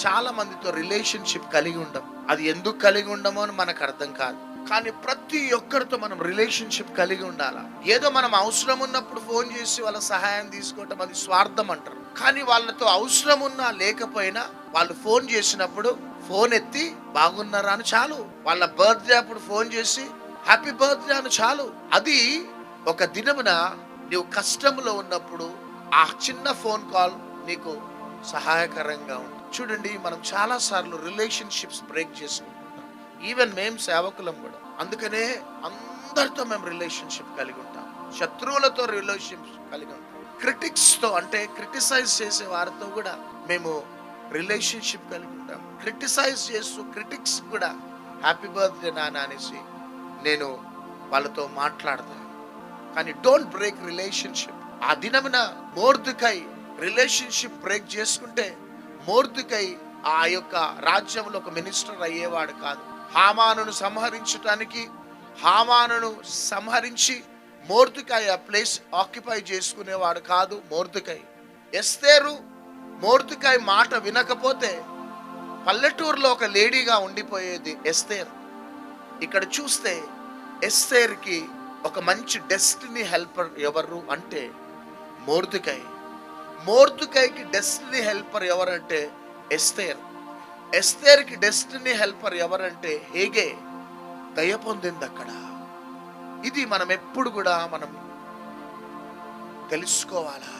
చాలా మందితో రిలేషన్షిప్ కలిగి ఉండం. అది ఎందుకు కలిగి ఉండమో అని మనకు అర్థం కాదు. కానీ ప్రతి ఒక్కరితో మనం రిలేషన్షిప్ కలిగి ఉండాలా. ఏదో మనం అవసరం ఉన్నప్పుడు ఫోన్ చేసి వాళ్ళ సహాయం తీసుకోవటం అది స్వార్థం అంటారు. కానీ వాళ్ళతో అవసరం ఉన్నా లేకపోయినా వాళ్ళు ఫోన్ చేసినప్పుడు ఫోన్ ఎత్తి బాగున్నారా అని చాలు. వాళ్ళ బర్త్డే అప్పుడు ఫోన్ చేసి హ్యాపీ బర్త్డే అని చాలు. అది ఒక దినమున నీవు కష్టంలో ఉన్నప్పుడు ఆ చిన్న ఫోన్ కాల్ నీకు సహాయకరంగా ఉంటుంది. చూడండి, మనం చాలా సార్లు రిలేషన్షిప్స్ బ్రేక్ చేసుకుంటాం. ఈవెన్ మేము సేవకులం కూడా. అందుకనే అందరితో మేము రిలేషన్షిప్ కలిగి ఉంటాం. శత్రువులతో రిలేషన్షిప్ కలిగి ఉంటాం. క్రిటిక్స్ తో, అంటే క్రిటిసైజ్ చేసే వారితో కూడా మేము రిలేషన్షిప్ కలిగి ఉంటాం. క్రిటిసైజ్ చేస్తూ క్రిటిక్స్ కూడా హ్యాపీ బర్త్డే నాన్న అనేసి నేను వాళ్ళతో మాట్లాడతాను. కానీ డోంట్ బ్రేక్ రిలేషన్షిప్. ఆ దినమున మొర్దెకై రిలేషన్షిప్ బ్రేక్ చేసుకుంటే మొర్దెకై ఆ యొక్క రాజ్యంలో ఒక మినిస్టర్ అయ్యేవాడు కాదు. హామానును సంహరించడానికి, హామానును సంహరించి మొర్దెకై ఆ ప్లేస్ ఆక్యుపై చేసుకునేవాడు కాదు మొర్దెకై. ఎస్తేరు మొర్దెకై మాట వినకపోతే పల్లెటూరులో ఒక లేడీగా ఉండిపోయేది ఎస్తేర్. ఇక్కడ చూస్తే ఎస్తేర్కి ఒక మంచి డెస్టినీ హెల్పర్ ఎవరు అంటే మొర్దెకై. మొర్దెకైకి డెస్టినీ హెల్పర్ ఎవరంటే ఎస్తేర్. ఎస్తేర్కి డెస్టినీ హెల్పర్ ఎవరంటే హేగే. దయ పొందింది అక్కడ. ఇది మనం ఎప్పుడు కూడా మనం తెలుసుకోవాలా.